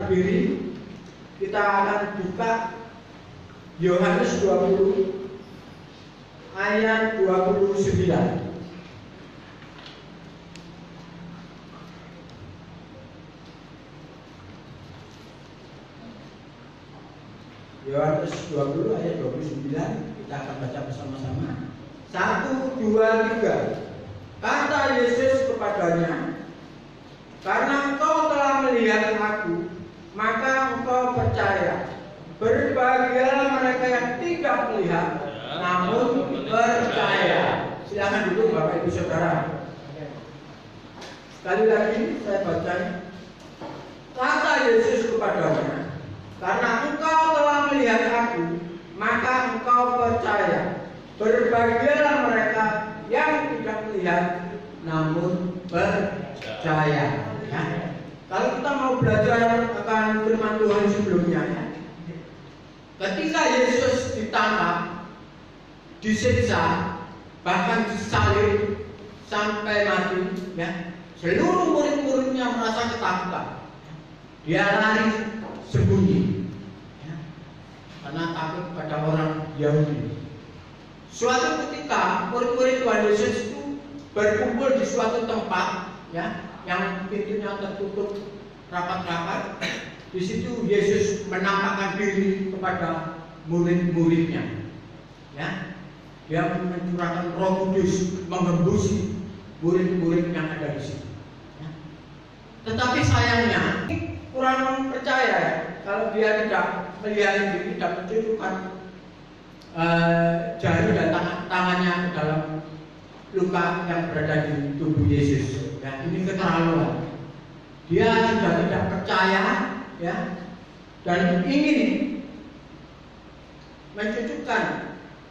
berdiri, kita akan buka Yohanes 20 ayat 29. Yohanes 20 ayat 29, kita akan baca bersama-sama. 1, 2, 3. Kata Yesus kepadanya, karena engkau telah melihat aku, maka engkau percaya. Berbahagialah mereka yang tidak melihat, namun percaya. Silakan duduk Bapak Ibu Saudara. Sekali lagi saya baca. Kata Yesus kepadanya, karena engkau telah melihat aku, maka engkau percaya. Berbahagialah mereka yang tidak melihat, namun percaya. Ya. Kalau kita mau belajar akan firman Tuhan sebelumnya, ya. Ketika Yesus ditangkap, disiksa, bahkan disalib sampai mati, ya, seluruh murid-muridnya merasa ketakutan. Dia lari sembunyi, ya, karena takut pada orang Yahudi. Suatu ketika murid-murid Tuhan Yesus itu berkumpul di suatu tempat, ya, yang pintunya tertutup rapat-rapat. Di situ Yesus menampakkan diri kepada murid-muridnya, ya. Dia mencurahkan Roh Kudus mengembusi murid-murid yang ada di situ, ya. Tetapi sayangnya kurang percaya kalau dia tidak melihat diri, tidak menunjukkan jari dan tangannya ke dalam luka yang berada di tubuh Yesus. Ya, ini keterlaluan. Dia sudah tidak percaya, ya, dan ingin mencucukkan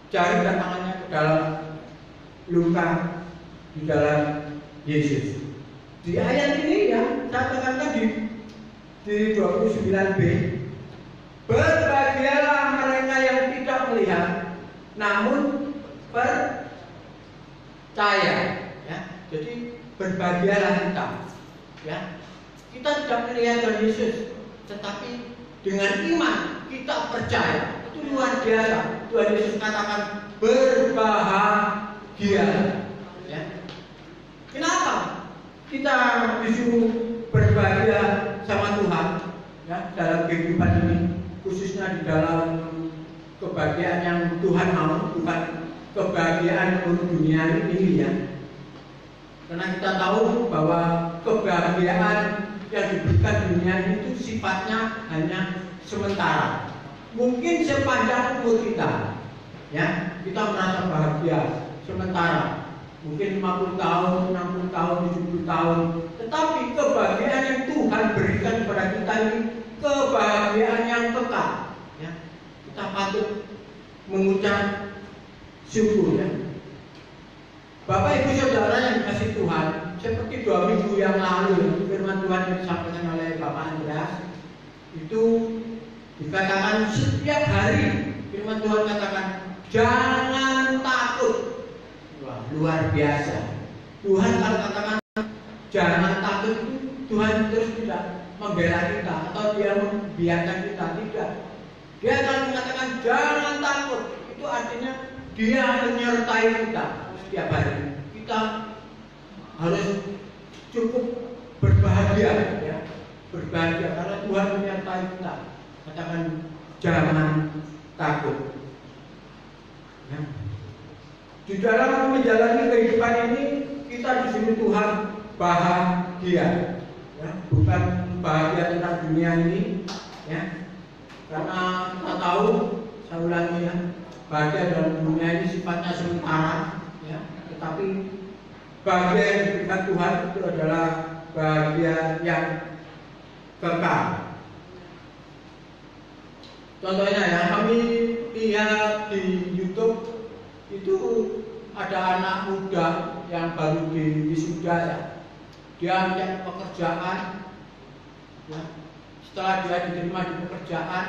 jari dan tangannya ke dalam luka di dalam Yesus. Di ayat ini, ya, saya katakan tadi di 29b, berbahagialah mereka yang tidak melihat, namun percaya. Ya, jadi berbahagialah kita. Ya, kita tidak melihat Tuhan Yesus, tetapi dengan iman kita percaya. Itu luar biasa. Tuhan Yesus katakan berbahagia. Ya. Kenapa kita disuruh berbahagia sama Tuhan, ya, dalam kehidupan ini, khususnya di dalam kebahagiaan yang Tuhan mau, bukan kebahagiaan untuk dunia ini, ya. Karena kita tahu bahwa kebahagiaan yang diberikan dunia itu sifatnya hanya sementara. Mungkin sepanjang umur kita, ya, kita merasa bahagia sementara. Mungkin 50 tahun, 60 tahun, 70 tahun. Tetapi kebahagiaan yang Tuhan berikan kepada kita ini kebahagiaan yang kekal, ya. Kita patut mengucap syukur, ya. Bapak Ibu Saudara yang dikasihi Tuhan, seperti 2 minggu yang lalu firman Tuhan yang disampaikan oleh Bapak Andreas itu dikatakan setiap hari firman Tuhan katakan jangan takut. Wah, luar biasa. Tuhan kalau katakan jangan takut, Tuhan terus tidak membela kita atau dia membiarkan kita, tidak. Dia akan mengatakan jangan takut. Itu artinya dia menyertai kita setiap hari. Kita harus cukup berbahagia, ya, berbahagia karena Tuhan menyertai kita. Katakan jangan takut. Ya. Di dalam menjalani kehidupan ini kita disuruh Tuhan bahagia, ya, bukan bahagia tentang dunia ini, ya. Karena kita tahu, saya ulangi, ya, bahagia dalam dunia ini sifatnya sementara, ya. Tetapi bahagia yang diberikan Tuhan itu adalah bahagia yang kekal. Contohnya, ya, kami lihat di YouTube itu ada anak muda yang baru wisuda, ya. Dia mencari pekerjaan, ya. Setelah dia diterima di pekerjaan,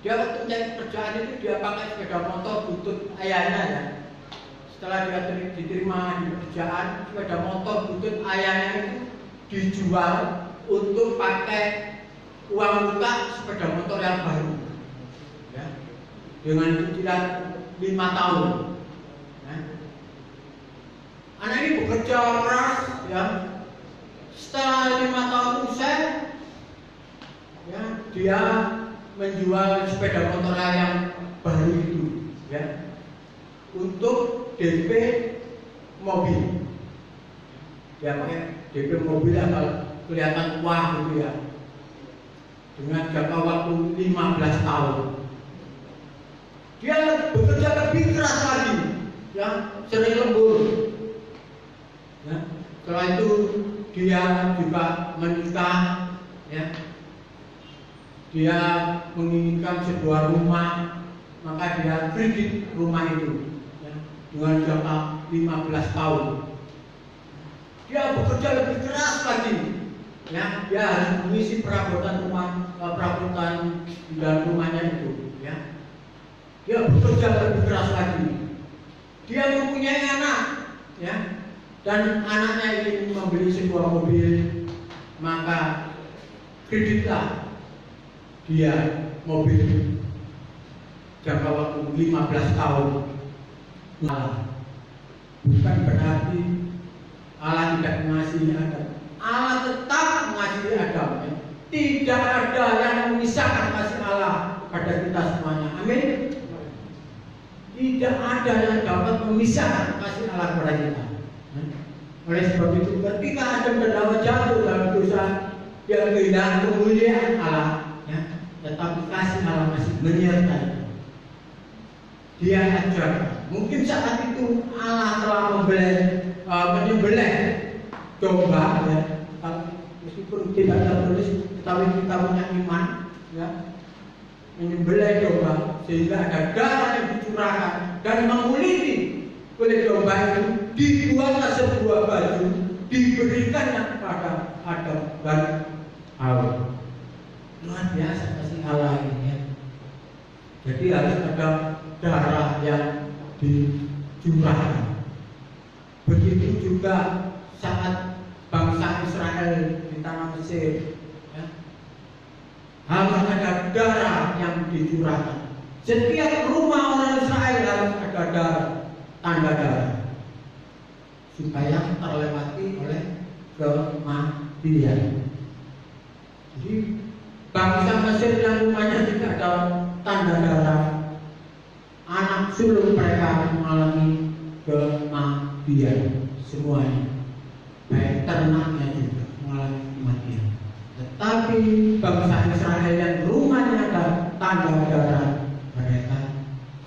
dia waktu mencari pekerjaan itu dia pakai sepeda motor butut ayahnya, ya. Setelah dia diterima di pekerjaan, sepeda motor butut ayahnya itu dijual untuk pakai uang muka sepeda motor yang baru, ya, dengan cicilan 5 tahun. Ya. Anak ini bekerja keras, ya. Setelah 5 tahun usai, ya, dia menjual sepeda motor yang baru itu, ya, untuk DP mobil. Dia pakai DP mobil asal kelihatan wah gitu ya, dengan jangka waktu 15 tahun. Dia bekerja lebih keras lagi, ya, sering lembur. Ya. Setelah itu dia juga menikah, ya. Dia menginginkan sebuah rumah, maka dia kredit rumah itu, ya, dengan jangka 15 tahun. Dia bekerja lebih keras lagi, ya. Dia harus mengisi perabotan rumah, perabotan di dalam rumahnya itu, ya. Dia bekerja lebih keras lagi. Dia mempunyai anak, ya, dan anaknya ingin membeli sebuah mobil, maka kreditlah dia mobil jangka waktu 15 tahun. Bukan berarti Allah tidak mengasihi Adam. Allah tetap mengasihi Adam, ya. Tidak ada yang memisahkan kasih Allah pada kita semuanya. Amin. Tidak ada yang dapat memisahkan kasih Allah kepada kita. Oleh sebab itu, ketika Adam dan Hawa jatuh dalam dosa, dia kehilangan kemuliaan Allah, ya, tetapi kasih Allah masih menyertai. Dia ajar. Mungkin saat itu Allah telah menyembelih domba, ya, meskipun tidak tertulis, tetapi kita punya iman, ya, menyembelih domba sehingga ada darah yang dicurahkan dan menguliti kulit domba itu, dibuatlah sebuah baju, diberikannya kepada Adam dan Hawa. Luar biasa kasih Allah ini, ya. Jadi harus ada darah yang dicurahkan. Begitu juga saat bangsa Israel di tanah Mesir, ya, harus ada darah yang dicurahkan. Setiap rumah orang Israel harus ada darah, tanda darah, supaya terlewati oleh kematian. Jadi bangsa Mesir yang rumahnya tidak ada tanda darah, anak sulung mereka mengalami kematian semuanya, baik ternaknya juga mengalami kematian. Tetapi bangsa Israel yang rumahnya ada tanda darah, mereka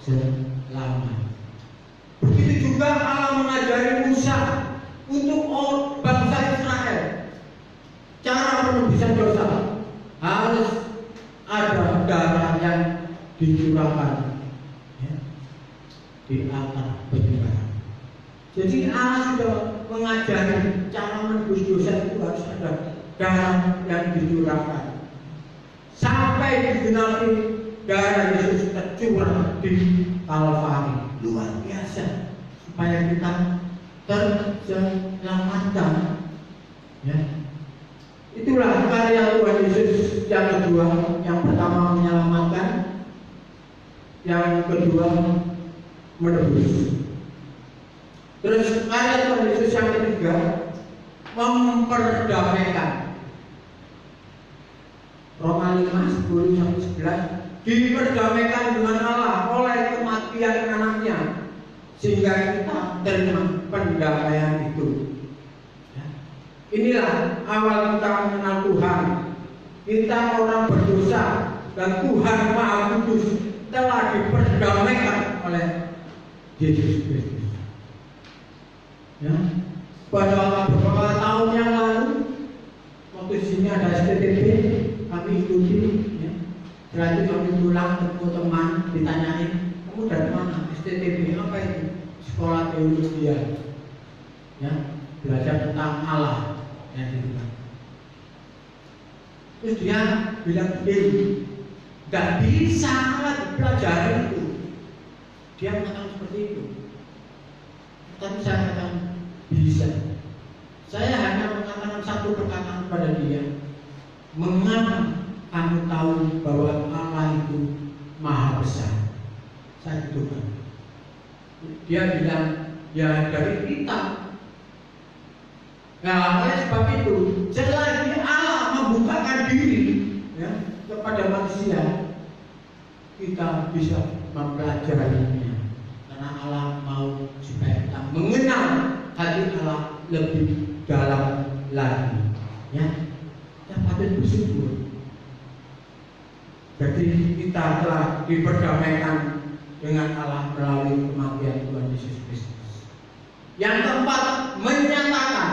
selamat. Begitu juga Allah mengajari Musa untuk bangsa Israel cara penebusan dosa, harus ada darah yang dicurahkan, ya, di altar penyembahan. Jadi Allah sudah mengajari cara menebus dosa itu harus ada darah yang dicurahkan, sampai digenapi darah Yesus tercurah di Kalvari. Luar biasa, supaya kita terselamatkan, ya. Itulah karya Tuhan Yesus yang kedua. Yang pertama menyelamatkan, yang kedua menebus. Terus karya Tuhan Yesus yang ketiga memperdamaikan. Roma 5:10-11, diperdamaikan dengan Allah oleh kematian anaknya, sehingga kita terima pendamaian itu. Inilah awal kita mengenal Tuhan. Kita orang berdosa dan Tuhan Maha Kudus telah diperdamaikan oleh Yesus Kristus. Ya. Pada beberapa tahun yang lalu, waktu di sini ada STTP, kami ikuti. Ya. Setelah itu kami pulang ketemu teman, ditanyain, kamu dari mana? STTP apa itu? Sekolah Teologi. Ya, belajar tentang Allah. Ya, gitu. Terus dia bilang begini, nggak bisa Allah dipelajari itu. Dia mengatakan seperti itu. Tapi saya katakan bisa. Saya hanya mengatakan satu perkataan kepada dia, mengapa kamu tahu bahwa Allah itu Maha Besar. Saya butuhkan. Dia bilang, ya dari kita. Nah, oleh sebab itu, selagi Allah membukakan diri ya, kepada manusia, kita bisa mempelajarinya. Karena Allah mau supaya kita mengenal hati Allah lebih dalam lagi. Ya, kita patut bersyukur. Jadi kita telah diperdamaikan dengan Allah melalui kematian Tuhan Yesus Kristus. Yang keempat, menyatakan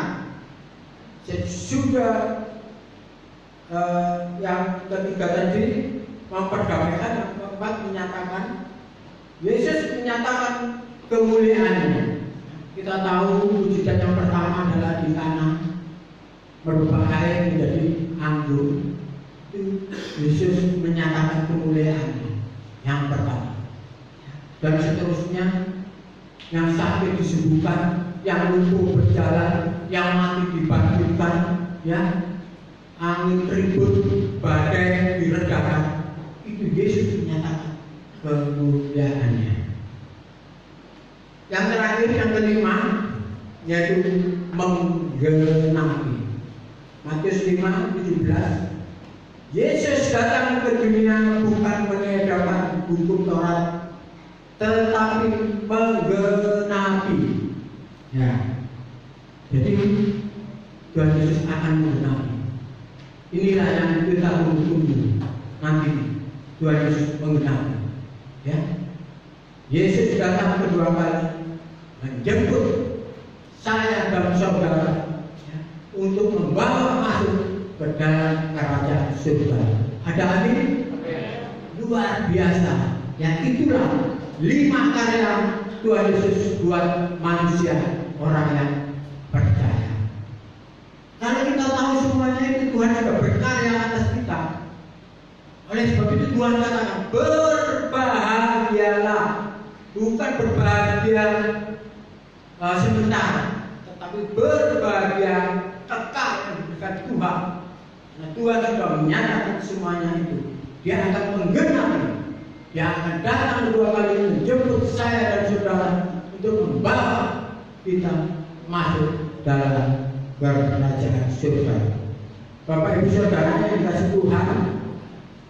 sesudah yang ketiga tadi memperdamaikan, yang keempat menyatakan Yesus menyatakan kemuliaannya. Kita tahu mujizat yang pertama adalah di Kana, merubah air menjadi anggur. Yesus menyatakan kemuliaannya yang pertama, dan seterusnya yang sakit disembuhkan, yang lumpuh berjalan, yang mati dibangkitkan, ya, angin ribut, badai diredakan. Itu Yesus menyatakan kemuliaannya. Yang terakhir, yang kelima, yaitu menggenapi. Matius 5:17. Yesus datang ke dunia bukan mengadakan hukum Taurat, tetapi menggenapi. Ya, jadi Tuhan Yesus akan menggenapi. Inilah yang kita tunggu nanti. Tuhan Yesus menggenapi. Ya, Yesus datang kedua kali menjemput saya dan saudara, ya, untuk membawa masuk ke dalam kerajaan surga. Ada amin? Luar biasa. Ya, itulah 5 karya Tuhan Yesus buat manusia, orang yang percaya. Kalau kita tahu semuanya itu Tuhan sudah berkarya atas kita. Oleh sebab itu Tuhan katakan berbahagialah, bukan berbahagia sementara, tetapi berbahagia kekal yang diberikan Tuhan. Nah, Tuhan sudah menyatakan semuanya itu. Dia akan menggenapi. Dia akan datang 2 kali menjemput saya dan saudara untuk membawa kita masuk dalam kerajaan surga. Bapak Ibu Saudara yang dikasih Tuhan,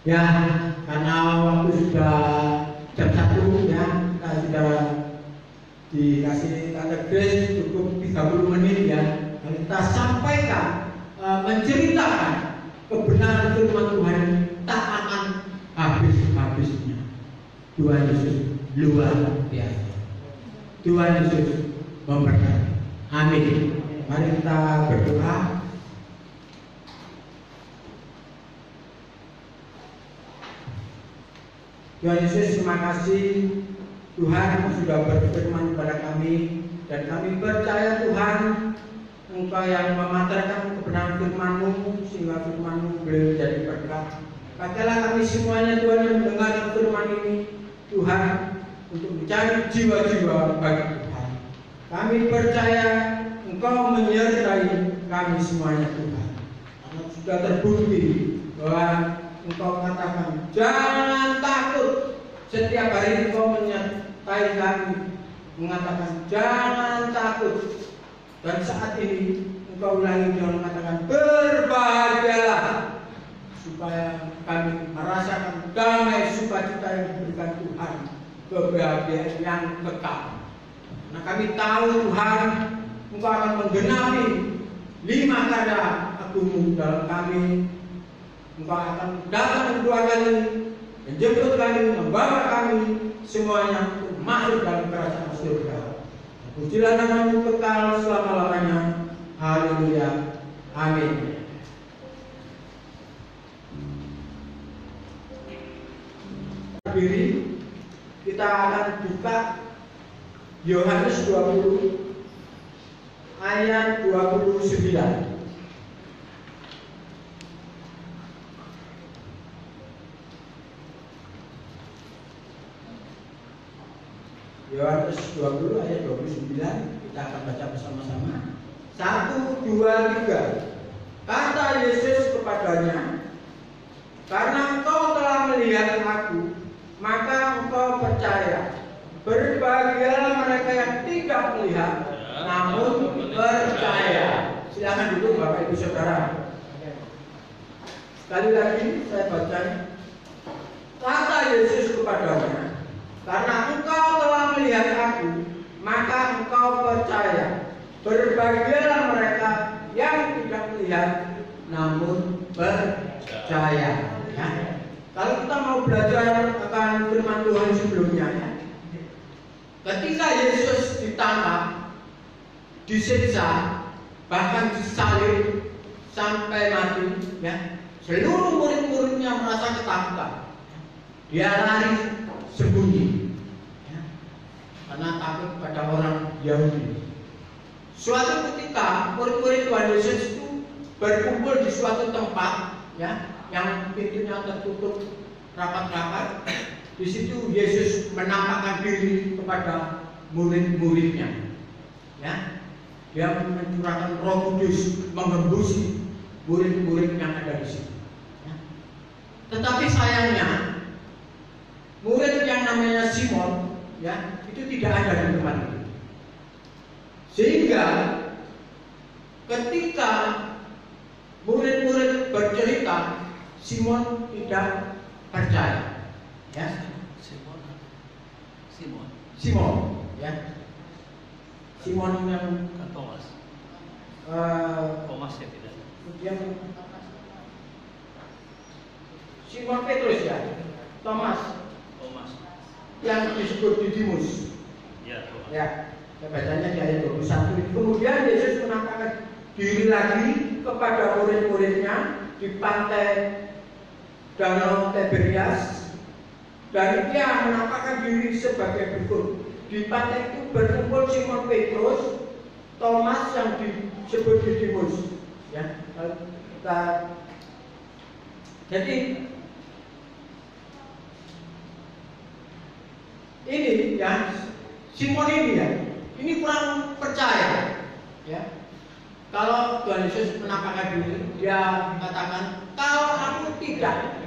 ya, karena waktu sudah jam 1, ya, kita sudah dikasih tanda grace cukup 30 menit, ya. Kita sampaikan, menceritakan kebenaran firman Tuhan tak akan habis-habisnya. Tuhan Yesus luar biasa. Tuhan Yesus memberkati. Amin. Mari kita berdoa. Tuhan Yesus, terima kasih Tuhan sudah berfirman kepada kami, dan kami percaya Tuhan Engkau yang mematahkan kebenaran firman-Mu sehingga firman-Mu boleh menjadi berkat. Pakailah kami semuanya Tuhan yang mendengar firman ini, Tuhan, untuk mencari jiwa-jiwa bagi Tuhan. Kami percaya Engkau menyertai kami semuanya Tuhan. Karena sudah terbukti bahwa Engkau katakan jangan takut. Setiap hari Engkau menyertai kami, mengatakan jangan takut. Dan saat ini Engkau ulangi dengan mengatakan berbahagialah, supaya kami merasakan damai sukacita yang diberikan Tuhan, kebahagiaan yang kekal. Nah, kami tahu Tuhan Engkau akan menggenapi 5 karya Agung-Mu dalam kami. Engkau akan datang 2 kali menjemput kami, membawa kami semuanya untuk masuk dalam kerajaan surga. Pujilah nama-Mu kekal selama-lamanya. Haleluya. Amin. Berdiri, kita akan buka Yohanes 20 ayat 29. Yohanes 20 ayat 29, kita akan baca bersama-sama. 1, 2, 3. Kata Yesus kepadanya, Karena engkau telah melihat aku, maka engkau percaya. Berbahagialah mereka yang tidak melihat, namun percaya. Silakan duduk Bapak Ibu Saudara. Sekali lagi saya baca. Kata Yesus kepadanya, karena engkau telah melihat aku, maka engkau percaya. Berbahagialah mereka yang tidak melihat, namun percaya. Ya. Kalau kita mau belajar akan firman Tuhan sebelumnya, ya. Ketika Yesus ditangkap, disiksa, bahkan disalib sampai mati, ya, seluruh murid-muridnya merasa ketakutan. Dia lari sembunyi, ya, karena takut pada orang Yahudi. Suatu ketika murid-murid Tuhan Yesus itu berkumpul di suatu tempat, ya, yang pintunya tertutup rapat-rapat. Di situ Yesus menampakkan diri kepada murid-muridnya. Ya, dia mencurahkan Roh Kudus mengembusi murid-murid yang ada di situ. Ya. Tetapi sayangnya murid yang namanya Simon, ya, itu tidak ada di tempat itu. Sehingga ketika murid-murid bercerita, Simon tidak percaya, ya. Simon, ya. Simon yang Thomas. Thomas ya tidak. Yang Simon Petrus, ya. Thomas. Yang disebut Didimus. Ya, Thomas. Ya. Bacanya di ayat 21. Kemudian Yesus menampakkan diri lagi kepada murid-muridnya di pantai Danau Tiberias, dan dia menampakkan diri sebagai bikun. Di pantai itu berkumpul Simon Petrus, Thomas yang disebut Didimus. Ya, jadi ini ya, Simon ini ya, ini kurang percaya, ya. Kalau Tuhan Yesus menampakkan diri, dia mengatakan, kalau aku tidak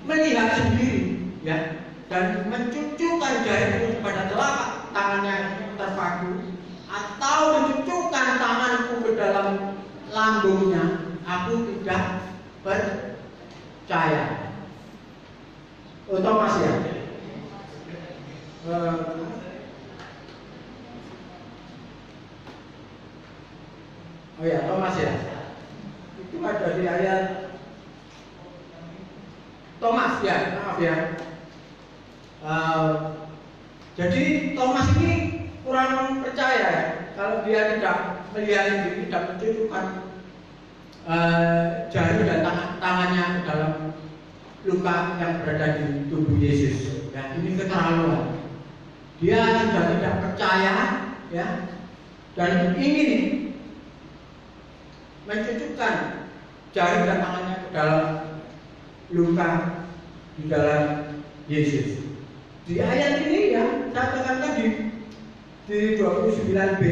melihat sendiri, ya, dan mencucukkan jariku pada telapak tangannya terpaku, atau mencucukkan tanganku ke dalam lambungnya, aku tidak percaya. Oh, Thomas ya. Oh ya, Thomas ya. Itu ada di ayat Thomas ya, maaf ya. Jadi Thomas ini kurang percaya ya, kalau dia tidak melihat sendiri, tidak mencucukkan jari dan tangannya ke dalam luka yang berada di tubuh Yesus. Ya, ini keterlaluan. Dia sudah tidak percaya, ya, dan ingin mencucukkan jari dan tangannya ke dalam luka di dalam Yesus. Di ayat ini ya, saya katakan di 29b,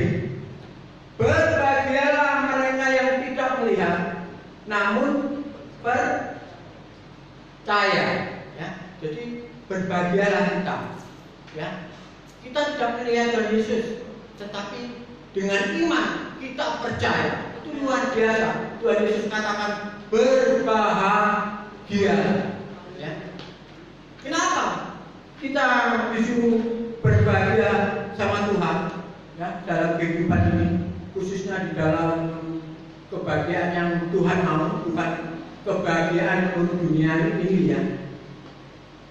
berbahagialah mereka yang tidak melihat, namun percaya. Ya, jadi berbahagialah kita. Ya, kita tidak melihat Tuhan Yesus, tetapi dengan iman kita percaya. Itu luar biasa. Tuhan Yesus katakan berbahagia. Ya. Kenapa kita disuruh berbahagia sama Tuhan, ya, dalam kehidupan ini, khususnya di dalam kebahagiaan yang Tuhan mau, bukan kebahagiaan untuk dunia ini, ya.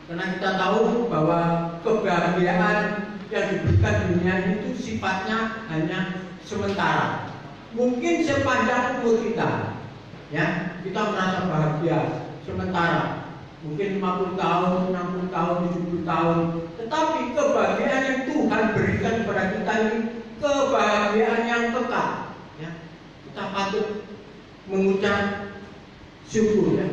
Karena kita tahu bahwa kebahagiaan yang diberikan dunia itu sifatnya hanya sementara. Mungkin sepanjang umur kita, ya, kita merasa bahagia sementara. Mungkin 50 tahun, 60 tahun, 70 tahun. Tetapi kebahagiaan yang Tuhan berikan kepada kita ini kebahagiaan yang kekal. Ya. Kita patut mengucap syukur, ya.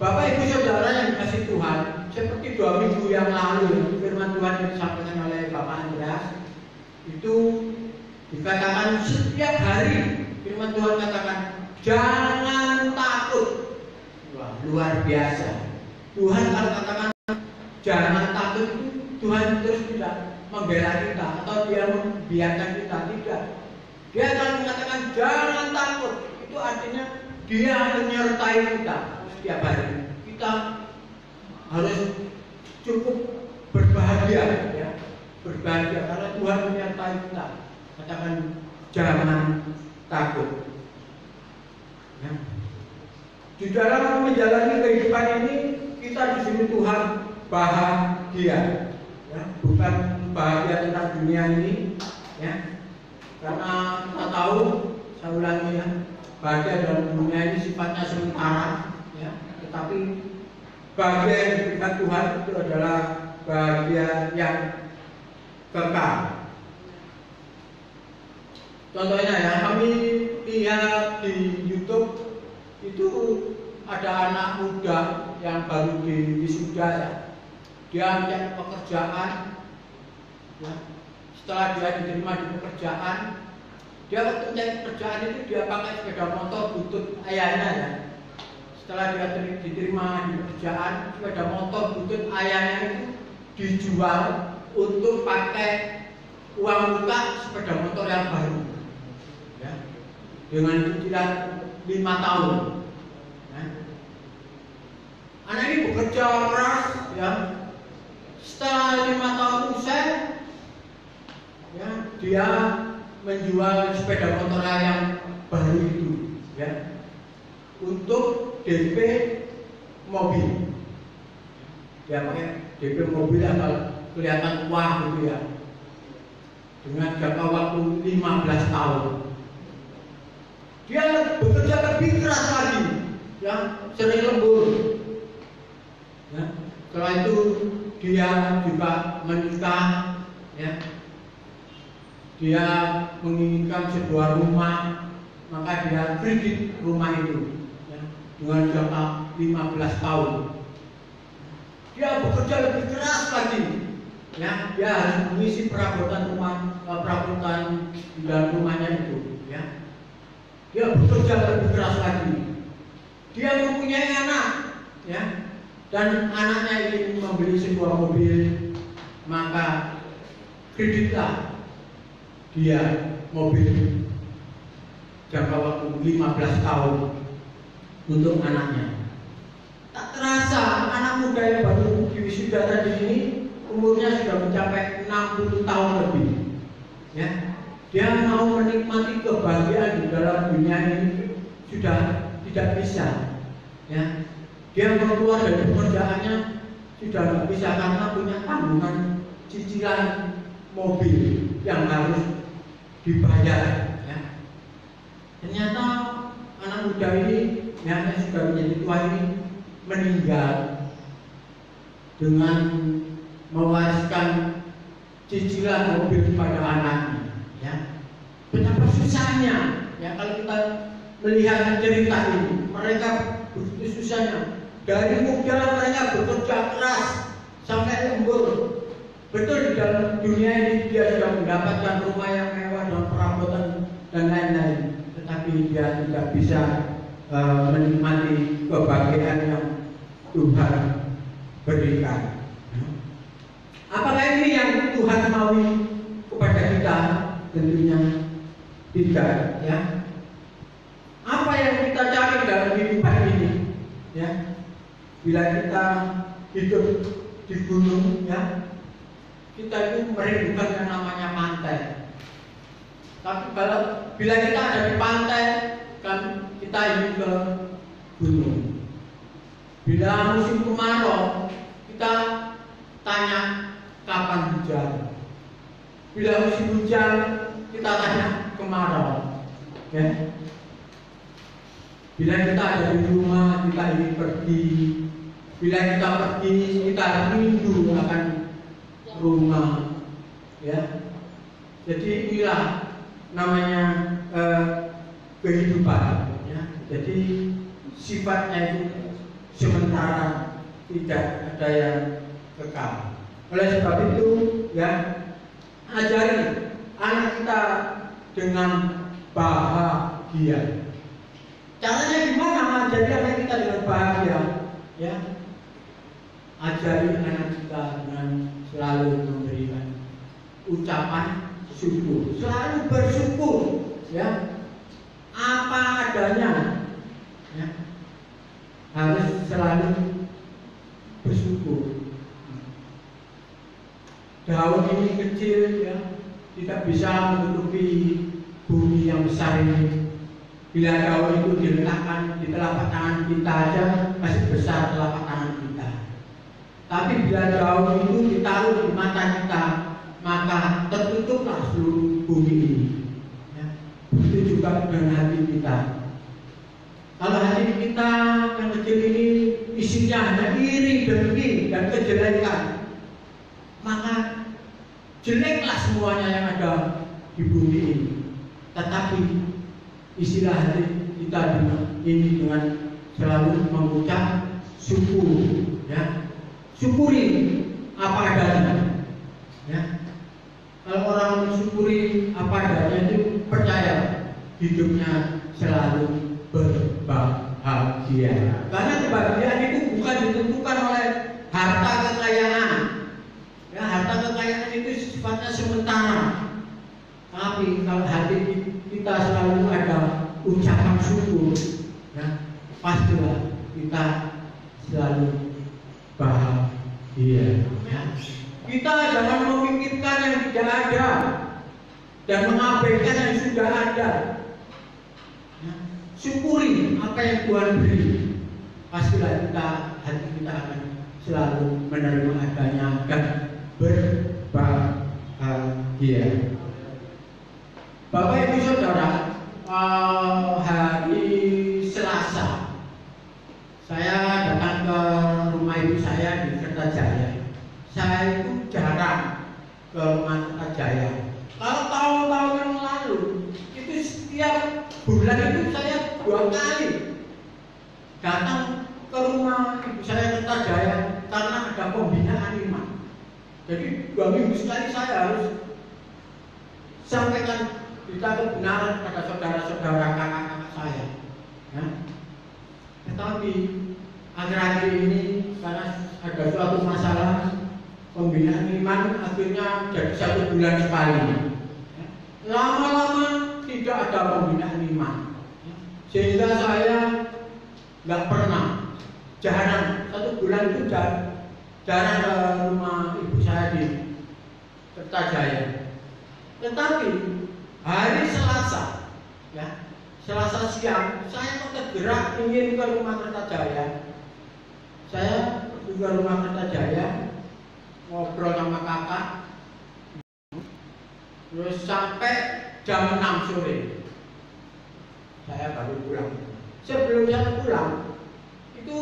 Bapak Ibu Saudara yang dikasih Tuhan, seperti 2 minggu yang lalu firman Tuhan yang disampaikan oleh Bapak Andreas, itu dikatakan setiap hari firman Tuhan katakan jangan takut. Wah, luar biasa. Tuhan kalau katakan jangan takut, Tuhan terus tidak membela kita atau dia membiarkan kita, tidak. Dia akan mengatakan jangan takut, itu artinya dia menyertai kita setiap hari. Kita harus cukup berbahagia, ya, berbahagia karena Tuhan menyertai kita. Katakan jangan takut. Ya. Di dalam menjalani kehidupan ini kita disuruh Tuhan bahagia, ya, bukan bahagia tentang dunia ini, ya, karena kita tahu, saya ulangi ya, bahagia dalam dunia ini sifatnya sementara, ya, tetapi bahagia yang diberikan Tuhan itu adalah bahagia yang kekal. Contohnya ya, kami lihat di YouTube itu ada anak muda yang baru wisuda, ya. Dia mencari pekerjaan, ya. Setelah dia diterima di pekerjaan, dia waktu mencari pekerjaan itu dia pakai sepeda motor butut ayahnya, ya. Setelah dia diterima di pekerjaan, sepeda motor butut ayahnya itu dijual untuk pakai uang muka sepeda motor yang baru, ya, dengan cicilan 5 tahun. Ya. Anak ini bekerja keras, ya. Setelah 5 tahun usai, ya, dia menjual sepeda motor yang baru itu, ya, untuk DP mobil. Dia pakai DP mobil asal kelihatan uang gitu, ya, dengan jangka waktu 15 tahun. Dia bekerja lebih keras lagi, ya, sering lembur. Ya. Setelah itu dia juga menikah, ya. Dia menginginkan sebuah rumah, maka dia kredit rumah itu, ya, dengan jangka 15 tahun. Dia bekerja lebih keras lagi, ya. Dia harus mengisi perabotan rumah, perabotan di dalam rumahnya itu, ya. Dia bekerja lebih keras lagi. Dia mempunyai anak, ya, dan anaknya ingin membeli sebuah mobil, maka kreditlah dia mobil jangka waktu 15 tahun untuk anaknya. Tak terasa anak muda yang baru diwisuda tadi ini umurnya sudah mencapai 60 tahun lebih, ya. Dia mau menikmati kebahagiaan di dalam dunia ini sudah tidak bisa, ya. Dia mau keluar dari pekerjaannya sudah tidak bisa karena punya tanggungan cicilan mobil yang harus dibayar, ya. Ternyata anak muda ini yang sudah menjadi tua ini meninggal dengan mewariskan cicilan mobil kepada anaknya, ya. Betapa susahnya, ya, kalau kita melihat cerita ini, mereka begitu susahnya. Dari muda mereka bekerja keras sampai lembur. Betul di dalam dunia ini dia sudah mendapatkan rumah yang mewah dan perabotan dan lain-lain, tetapi dia tidak bisa menikmati kebahagiaan yang Tuhan berikan. Apakah ini yang Tuhan mau kepada kita? Tentunya tidak, ya. Apa yang kita cari dalam kehidupan ini, ya? Bila kita hidup di gunung, ya, kita itu merindukan yang namanya pantai. Tapi bila kita ada di pantai, kan kita ingin ke gunung. Bila musim kemarau, kita tanya kapan hujan. Bila musim hujan, kita tanya kemarau, ya. Bila kita ada di rumah, kita ingin pergi. Bila kita pergi, kita rindu akan rumah, ya. Jadi inilah namanya kehidupan, ya. Jadi sifatnya itu sementara, tidak ada yang kekal. Oleh sebab itu, ya, ajari anak kita dengan bahagia. Caranya gimana? Ajari anak kita dengan bahagia, ya. Ajari anak kita dengan selalu memberikan ucapan syukur, selalu bersyukur, ya. Apa adanya, ya. Harus selalu bersyukur. Daun ini kecil, ya, tidak bisa menutupi bumi yang besar ini. Bila daun itu diletakkan di telapak tangan kita aja masih besar telapak tangan kita. Tapi bila daun itu ditaruh di mata kita, maka tertutuplah seluruh bumi ini. Ya. Begitu juga dengan hati kita. Kalau hati kita yang kecil ini isinya hanya iri, dengki, dan kejelekan, maka jeleklah semuanya yang ada di bumi ini. Tetapi isilah hati kita ini dengan selalu mengucap syukur, ya. Syukuri apa adanya, ya. Kalau orang mensyukuri apa adanya itu percaya hidupnya selalu berbahagia. Karena kebahagiaan itu bukan ditentukan oleh harta kekayaan. Ya, harta kekayaan itu sifatnya sementara. Tapi kalau hati kita selalu ada ucapan syukur, ya, pastilah kita selalu bahagia. Ya. Kita jangan memikirkan yang tidak ada dan mengabaikan yang sudah ada. Ya. Syukuri apa yang Tuhan beri. Pastilah hati kita akan selalu menerima adanya dan berbahagia. Bapak Ibu Saudara, hari Selasa saya datang ke rumah ibu saya di Kertajaya. Saya itu jarang ke rumah Kertajaya. Kalau tahun-tahun yang lalu itu setiap bulan itu saya 2 kali datang ke rumah ibu saya Kertajaya karena ada pembinaan iman. Jadi 2 minggu sekali saya harus sampaikan berita kebenaran pada saudara-saudara kakak-kakak saya. Ya. Tetapi akhir-akhir ini karena ada suatu masalah pembinaan iman, akhirnya jadi 1 bulan sekali. Ya. Lama-lama tidak ada pembinaan iman, ya. Sehingga saya nggak pernah, jarang 1 bulan itu jarang ke rumah ibu saya di Kertajaya. Tetapi hari Selasa, ya, Selasa siang, saya tergerak ingin ke rumah Kertajaya. Saya pergi ke rumah Kertajaya, ngobrol sama kakak, terus sampai jam 6 sore, saya baru pulang. Sebelum saya pulang, itu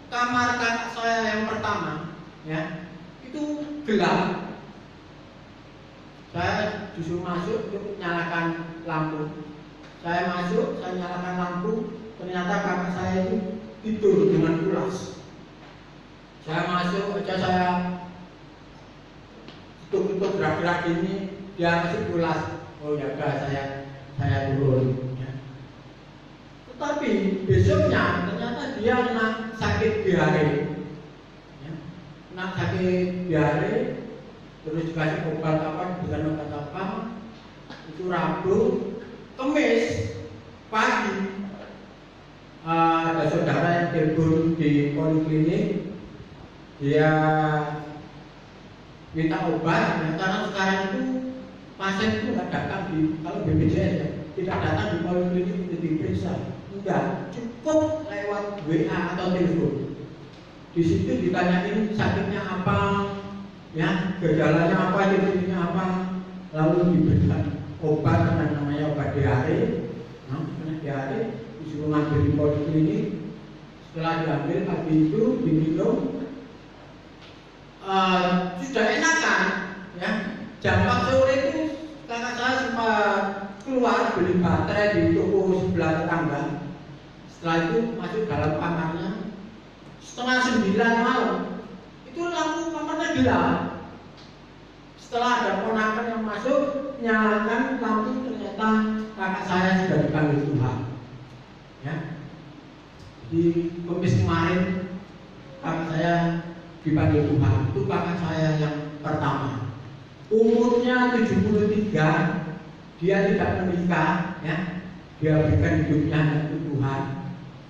kamar kakak saya yang pertama, ya, itu gelap. Saya disuruh masuk untuk nyalakan lampu. Saya masuk, saya nyalakan lampu. Ternyata kakak saya itu tidur dengan pulas. Saya masuk aja, saya tutup gerak-gerak ini, dia masih pulas. Oh ya udah, saya turun. Ya. Tetapi besoknya ternyata dia kena sakit diare. Ya. Kena sakit diare. Terus dikasih obat apa, bukan obat apa. Itu Rabu, Kamis pagi ada saudara yang telepon di poliklinik, dia minta obat. Nah, karena sekarang itu pasien itu nggak datang di, kalau BPJS ya, tidak datang di poliklinik untuk diperiksa, enggak, cukup lewat WA atau telepon. Di situ ditanyain sakitnya apa, ya, gejalanya apa, jenisnya apa, lalu diberikan obat yang namanya obat diare. Nah, diare disuruh ngambil di poliklinik. Setelah diambil pagi itu diminum, sudah enak kan, ya. Jam 4 sore itu kakak saya sempat keluar beli baterai di toko sebelah tetangga. Setelah itu masuk dalam kamarnya, setengah 9 malam itu lampu kamarnya gelap. Setelah ada ponakan yang masuk, nyalakan lampu, ternyata kakak saya sudah dipanggil Tuhan. Ya, Di Kamis kemarin kakak saya dipanggil Tuhan. Itu kakak saya yang pertama. Umurnya 73, dia tidak menikah, ya. Dia berikan hidupnya untuk Tuhan.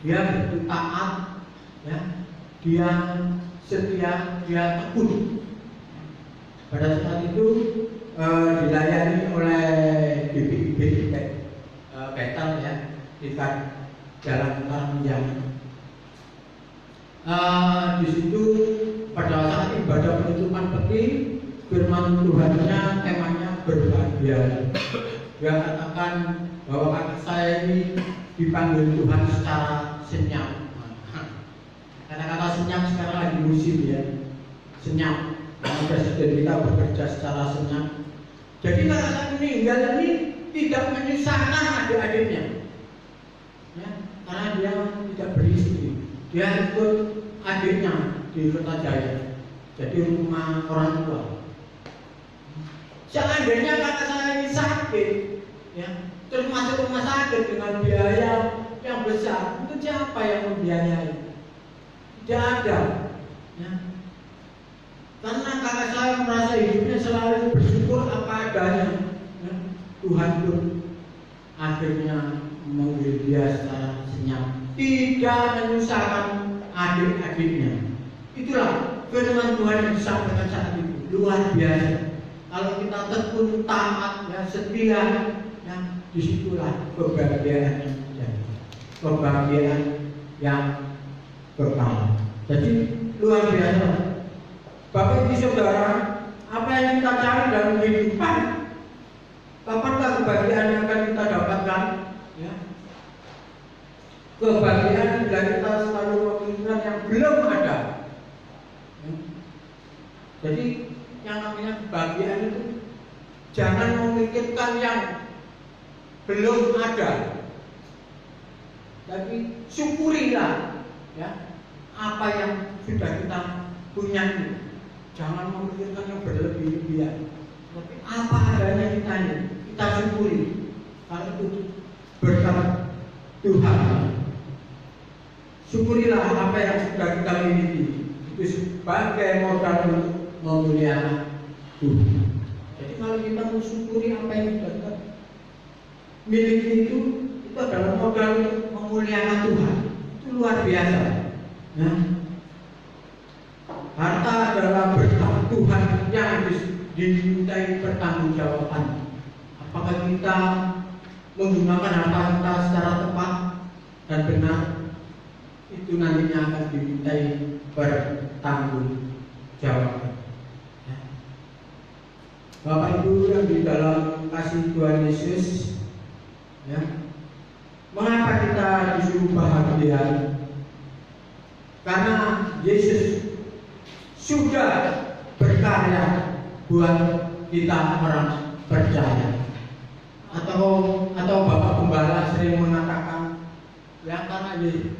Dia begitu taat, ya. Dia setia, dia tekun. Pada saat itu dilayani oleh BPIB Betel, ya, di Jalan Karangjangan. Di situ pada saat ibadah penutupan peti, firman Tuhannya temanya berbahagia. Dia katakan bahwa kakak saya ini dipanggil Tuhan secara senyap. Karena kata senyap sekarang lagi musim, ya, senyap. Karena presiden kita bekerja secara senyap. Jadi kakak saya meninggal ini tidak menyusahkan adik-adiknya, ya, karena dia tidak beristri. Dia ikut adiknya di Kertajaya, jadi rumah orang tua. Seandainya kakak saya ini sakit, ya, terus masuk rumah sakit dengan biaya yang besar, itu siapa yang membiayai? Tidak ada, ya. Karena kakak saya merasa hidupnya selalu bersyukur apa adanya, ya. Tuhan pun akhirnya mengambil dia secara senyap, tidak menyusahkan adik-adiknya. Itulah firman Tuhan yang disampaikan saat itu, luar biasa. Kalau kita tekun, taat, ya, setia, ya, disitulah kebahagiaan yang terjadi, kebahagiaan yang kekal. Jadi luar biasa. Bapak Ibu Saudara, apa yang kita cari dalam kehidupan? Kapankah kebahagiaan yang akan kita dapatkan? Ya. Kebahagiaan bila kita selalu mengingat yang belum ada. Ya. Jadi yang namanya kebahagiaan itu jangan memikirkan yang belum ada, tapi syukurilah, ya, apa yang sudah kita punya itu. Jangan memikirkan yang berlebih-lebihan, tapi apa adanya kita syukuri. Kalau itu berkat Tuhan, syukurilah apa yang sudah kita miliki. Itu sebagai modal untuk memuliakan Tuhan. Jadi kalau kita mensyukuri apa yang sudah kita miliki itu adalah modal untuk memuliakan Tuhan. Itu luar biasa, ya. Harta adalah berkat Tuhan yang dimintai pertanggungjawaban. Apakah kita menggunakan harta kita secara tepat dan benar? Itu nantinya akan dimintai pertanggungjawaban. Ya. Bapak Ibu yang di dalam kasih Tuhan Yesus, ya, mengapa kita disuruh bahagia? Karena Yesus sudah berkarya buat kita orang percaya. Atau Bapak Gembala sering mengatakan, ya, karena Yesus.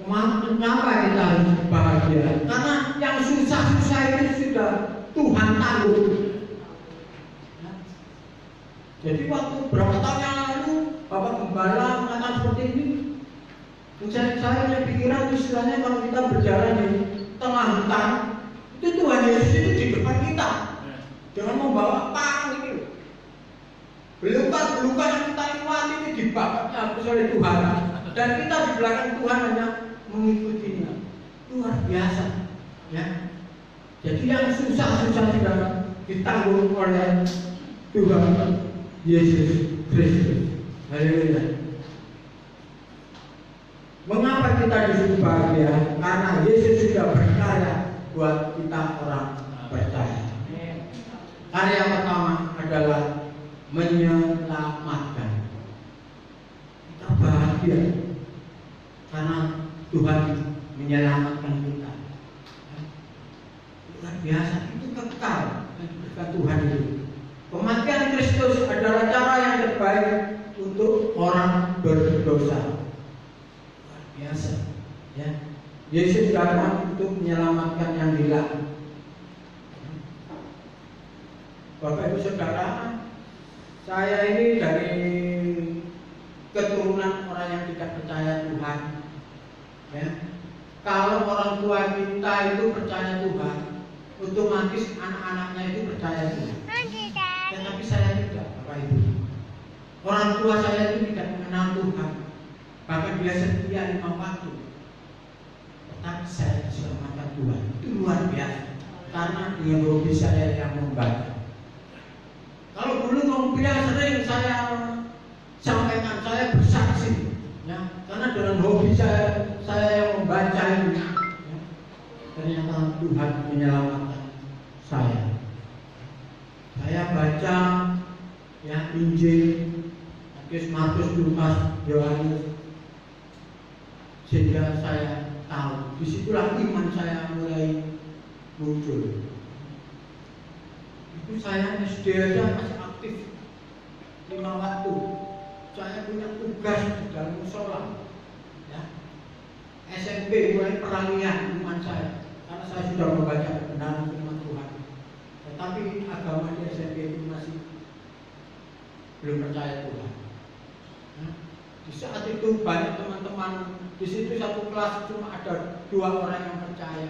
Kenapa kita harus bahagia? Karena yang susah-susah itu sudah Tuhan tanggung. Ya. Jadi waktu berapa tahun yang lalu Bapak Gembala mengatakan seperti ini, saya pikiran istilahnya kalau kita berjalan di tengah hutan, itu Tuhan Yesus itu di depan kita, jangan membawa parang ini. Belukan yang kita lewati ini dibakar habis oleh Tuhan, dan kita di belakang Tuhan hanya mengikutinya. Luar biasa, ya. Jadi yang susah-susah sudah ditanggung oleh Tuhan Yesus Kristus. Haleluya. Mengapa kita disuruh bahagia? Karena Yesus sudah berkarya buat kita orang percaya. Karya pertama adalah menyelamatkan. Kita bahagia karena Tuhan menyelamatkan kita. Luar biasa, itu kekal berkat Tuhan itu. Kematian Kristus adalah cara yang terbaik untuk orang berdosa. Luar biasa, ya. Yesus datang untuk menyelamatkan yang hilang. Bapak Ibu Saudara, saya ini dari keturunan orang yang tidak percaya Tuhan. Ya. Kalau orang tua kita itu percaya Tuhan, otomatis anak-anaknya itu percaya Tuhan. Tetapi saya tidak, Bapak Ibu. Orang tua saya itu tidak mengenal Tuhan, bahkan dia setia 5 waktu. Tetapi saya diselamatkan Tuhan. Itu luar biasa. Karena dengan hobi saya yang membaca. Kalau dulu kemudian sering saya sampaikan, saya bersaksi, ya, karena dengan hobi saya yang membaca ini, ya, ternyata Tuhan menyelamatkan saya. Saya baca, ya, Injil, Markus, Lukas, Yohanes, sehingga saya tahu. Disitulah iman saya mulai muncul. Itu saya SD aja masih aktif 5 waktu. Saya punya tugas di dalam musola, ya. SMP mulai peralihan iman saya, karena saya sudah membaca kebenaran firman Tuhan. Tetapi agama di SMP itu masih belum percaya Tuhan. Ya. Di saat itu banyak teman-teman di situ, satu kelas cuma ada 2 orang yang percaya.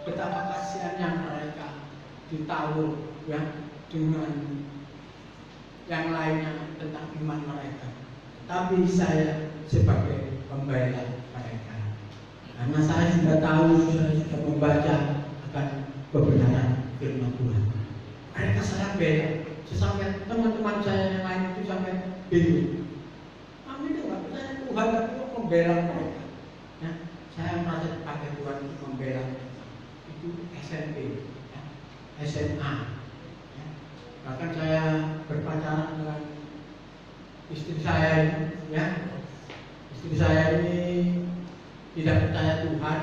Betapa kasihannya mereka ditawur, ya, dengan yang lainnya tentang iman mereka. Tapi saya sebagai pembela mereka, karena saya sudah tahu, saya sudah membaca akan kebenaran firman Tuhan. Mereka saya bela, sampai teman-teman saya yang lain itu sampai bingung. Kami itu nggak percaya Tuhan, tapi kok membela mereka? Ya, saya merasa dipakai Tuhan untuk membela mereka. Itu SMP, ya, SMA. Ya. Bahkan saya berpacaran dengan istri saya, ya. Istri saya ini tidak percaya Tuhan,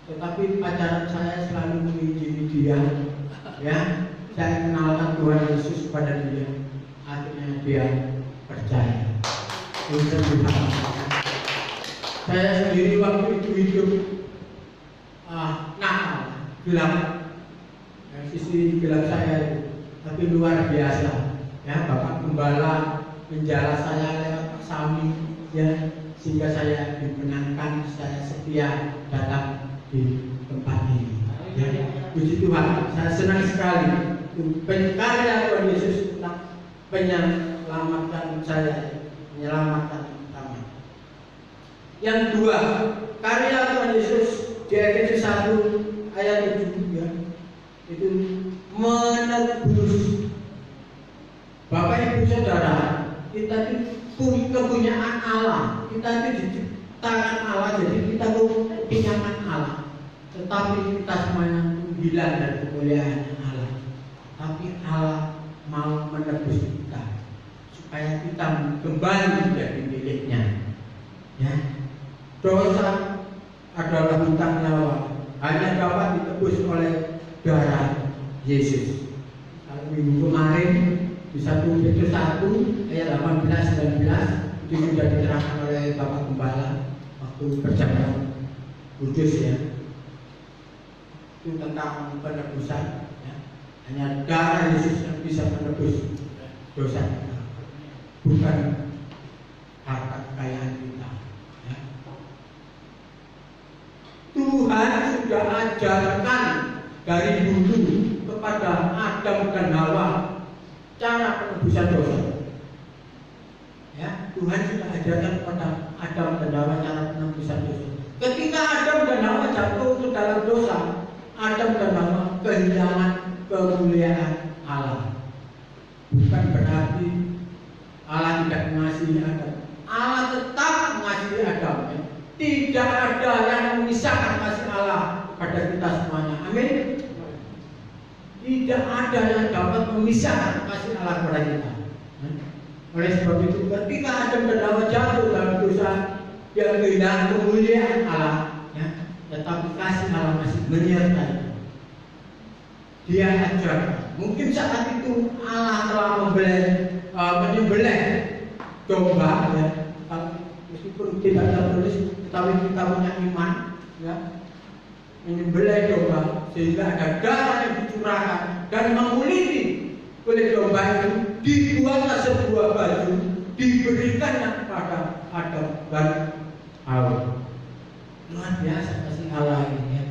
tetapi pacaran saya selalu mengingini dia, ya. Saya kenalkan Tuhan Yesus kepada dia, akhirnya dia percaya. Tuhan Tuhan. Saya sendiri waktu itu hidup nakal, gelap, ya, sisi gelap saya itu, tapi luar biasa. Ya, Bapak Gembala menjala saya lewat Pak Sami, ya, sehingga saya dimenangkan, saya setia datang di tempat ini. Ya, puji Tuhan, saya senang sekali. Karya Tuhan Yesus tentang menyelamatkan saya, menyelamatkan kami. Yang 2, karya Tuhan Yesus di Efesus 1 ayat 7, ya, itu menebus. Bapak Ibu Saudara, kita itu kepunyaan Allah, kita itu diciptakan Allah, jadi kita kepunyaan Allah. Tetapi kita semuanya hilang dari kemuliaan Allah. Tapi Allah mau menebus kita supaya kita kembali menjadi miliknya. Ya, dosa adalah hutang nyawa, hanya dapat ditebus oleh darah Yesus. Kalau minggu kemarin di 1 Petrus 1 ayat 18-19 itu sudah diterangkan oleh Bapak Gembala waktu perjamuan kudus, ya. Itu tentang penebusan, ya. Hanya darah Yesus yang bisa menebus dosa kita, bukan harta kekayaan kita, ya. Tuhan sudah ajarkan dari dulu kepada Adam dan Hawa cara penebusan dosa. Ya, Tuhan sudah ajarkan kepada Adam dan Hawa cara penebusan dosa. Ketika Adam dan Hawa jatuh ke dalam dosa, Adam dan Hawa kehilangan kemuliaan Allah. Bukan berarti Allah tidak mengasihi Adam. Allah tetap mengasihi Adam. Tidak ada yang memisahkan kasih Allah kepada kita semuanya. Amin. Tidak ada yang dapat memisahkan kasih Allah kepada kita. Oleh sebab itu, ketika Adam dan Hawa jatuh dalam dosa, dia kehilangan kemuliaan Allah, ya, tetapi kasih Allah masih menyertai. Dia ajar. Mungkin saat itu Allah telah menyembelih domba, ya, meskipun tidak tertulis, tetapi kita punya iman, ya, menyembelih domba sehingga ada darah yang dicurahkan dan menguliti oleh domba itu, dibuatlah sebuah baju, diberikannya kepada Adam dan Hawa. Luar biasa kasih Allah ini ya.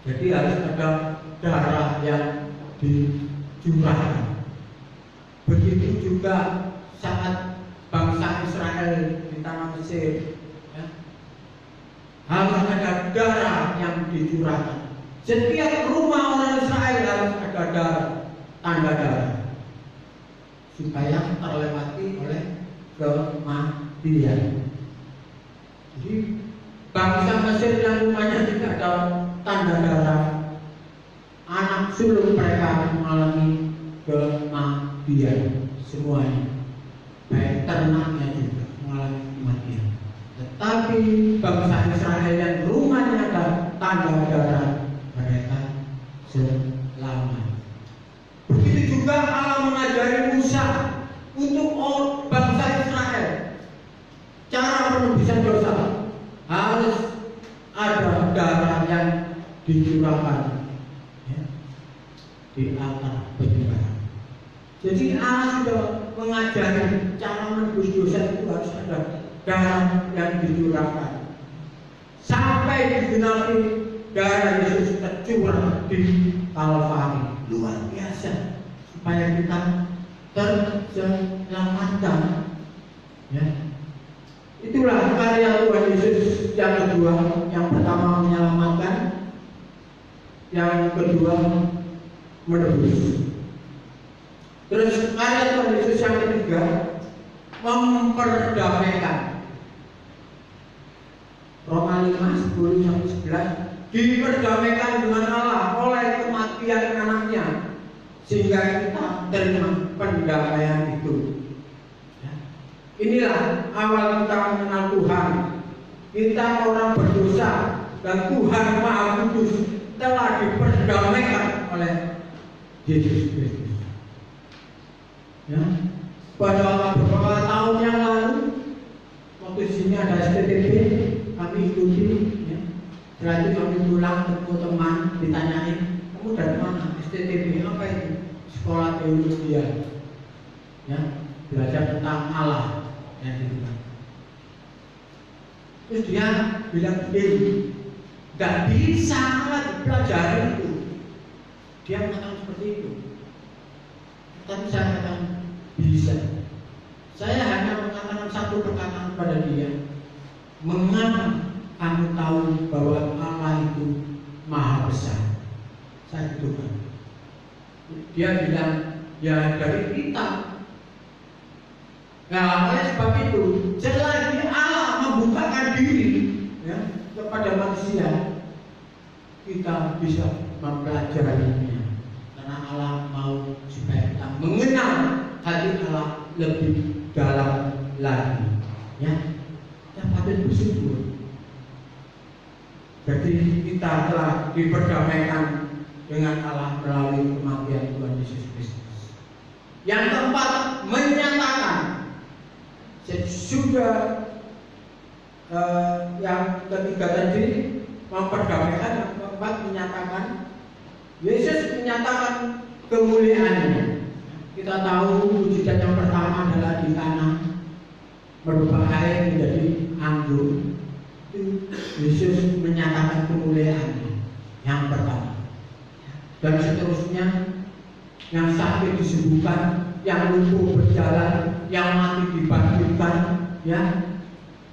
Jadi harus ada darah yang dicurahkan. Begitu juga saat bangsa Israel di tanah Mesir ya, harus ada darah yang dicurahkan. Setiap rumah orang Israel harus ada darah, tanda darah, supaya terlewati oleh kematian. Jadi bangsa Mesir yang rumahnya tidak ada tanda darah, anak sulung mereka mengalami kematian semuanya, baik ternaknya juga mengalami kematian. Tetapi bangsa Israel yang rumahnya ada tanda darah, mereka selamat. Begitu juga Allah mengajari Musa untuk bangsa Israel cara penebusan dosa, harus ada darah yang dicurahkan ya, di altar penyembahan. Jadi Allah sudah mengajari cara menebus dosa itu harus ada darah yang dicurahkan. Sampai digenapi darah Yesus tercurah di Kalvari. Luar biasa, supaya kita terselamatkan ya. Itulah karya Tuhan Yesus yang kedua. Yang pertama menyelamatkan, yang kedua menebus. Terus karya Tuhan Yesus yang ketiga memperdamaikan. Roma 5:10-11, diperdamaikan dengan Allah oleh kematian anaknya, sehingga kita terima pendamaian itu. Inilah awal kita mengenal Tuhan. Kita orang berdosa dan Tuhan Maha Kudus telah diperdamaikan oleh Yesus Kristus. Ya, pada beberapa tahun yang lalu, waktu di sini ada STTP, kami ikuti. Ya. Setelah itu kami pulang ketemu teman, ditanyain, kamu dari mana? STTP apa itu? Sekolah teologi ya, belajar tentang Allah. Gitu. Terus dia bilang begini, nggak bisa lagi belajar itu. Dia mengatakan seperti itu. Tapi saya katakan bisa. Saya hanya mengatakan satu perkataan kepada dia, mengapa kamu tahu bahwa Allah itu maha besar? Saya katakan. Dia bilang, ya dari kita. Nah, oleh sebab itu, selagi Allah membukakan diri ya, kepada manusia, kita bisa mempelajarinya. Karena Allah mau supaya kita mengenal hati Allah lebih dalam lagi. Ya, kita patut bersyukur. Jadi kita telah diperdamaikan dengan Allah melalui kematian Tuhan Yesus Kristus. Yang keempat, menyatakan. Sudah yang ketiga tadi memperdamaikan, yang keempat menyatakan. Yesus menyatakan kemuliaannya. Kita tahu mujizat yang pertama adalah di Kana, merubah air menjadi anggur. Yesus menyatakan kemuliaannya yang pertama. Dan seterusnya, yang sakit disembuhkan, yang lumpuh berjalan, yang mati dibangkitkan, ya,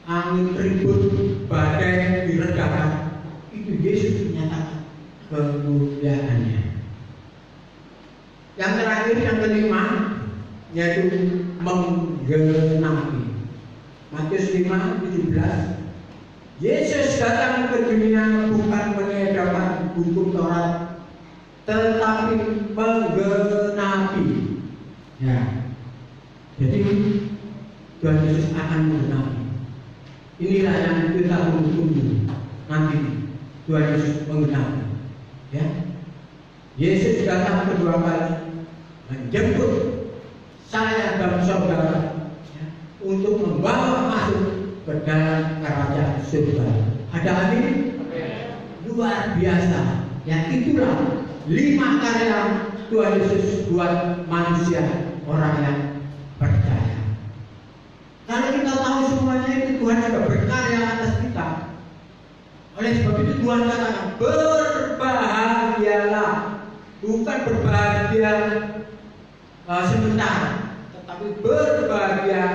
angin ribut, badai diredakan. Itu Yesus menyatakan kemuliaannya. Yang terakhir, yang kelima, yaitu menggenapi. Matius 5:17. Yesus datang ke dunia bukan mengadakan hukum Taurat, tetapi menggenapi. Ya. Jadi Tuhan Yesus akan menggenapi. Inilah yang kita tunggu nanti. Tuhan Yesus menggenapi. Ya. Yesus datang kedua kali menjemput saya dan saudara ya, untuk membawa masuk ke dalam kerajaan surga. Ada amin? Luar biasa. Yang itulah 5 karya Tuhan Yesus buat manusia, orang yang percaya. Kalau kita tahu semuanya itu Tuhan sudah berkarya atas kita, Oleh sebab itu Tuhan katakan berbahagialah, bukan berbahagia sementara, tetapi berbahagia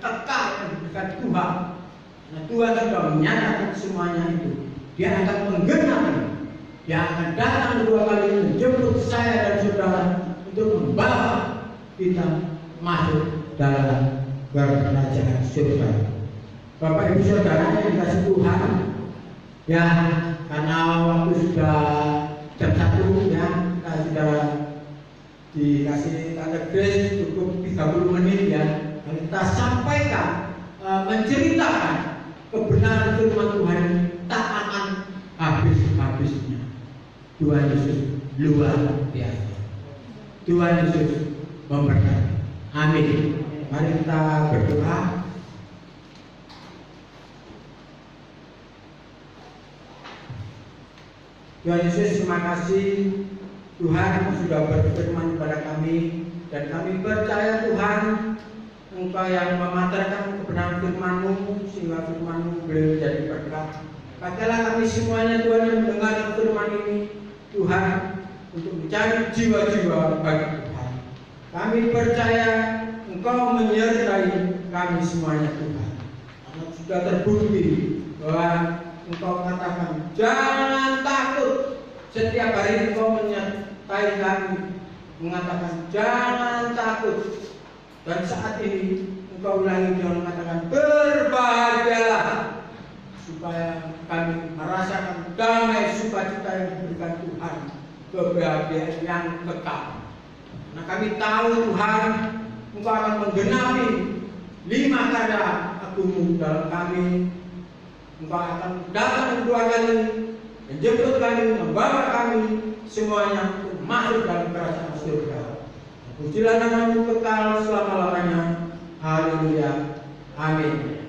kekal yang diberikan Tuhan. Nah, Tuhan sudah menyatakan semuanya itu. Dia akan menggenapi. Dia akan datang 2 kali menjemput saya dan saudara untuk membawa kita masuk dalam kerajaan surga. Bapak Ibu Saudara yang dikasih Tuhan, ya, karena waktu sudah jam 1 ya, kita sudah dikasih katekes cukup 30 menit ya. Kita sampaikan, menceritakan kebenaran firman Tuhan tak akan habis-habisnya. Tuhan Yesus luar biasa. Tuhan Yesus memberkati. Amin. Mari kita berdoa. Tuhan Yesus, terima kasih Tuhan sudah berfirman kepada kami, dan kami percaya Tuhan Engkau yang mematerkan kebenaran firman-Mu sehingga firman-Mu boleh menjadi berkat. Pakailah kami semuanya Tuhan yang mendengar firman ini Tuhan untuk mencari jiwa-jiwa bagi Tuhan. Kami percaya Engkau menyertai kami semuanya Tuhan. Karena sudah terbukti bahwa Engkau katakan jangan takut. Setiap hari Engkau menyertai kami, mengatakan jangan takut. Dan saat ini Engkau ulangi dengan mengatakan berbahagialah, supaya kami merasakan damai sukacita yang diberikan Tuhan, kebahagiaan yang kekal. Nah, kami tahu Tuhan Engkau akan menggenapi 5 karya Agung-Mu dalam kami. Engkau akan datang 2 kali menjemput kami, membawa kami semuanya untuk masuk dalam kerajaan surga. Pujilah nama-Mu kekal selama-lamanya. Haleluya. Amin.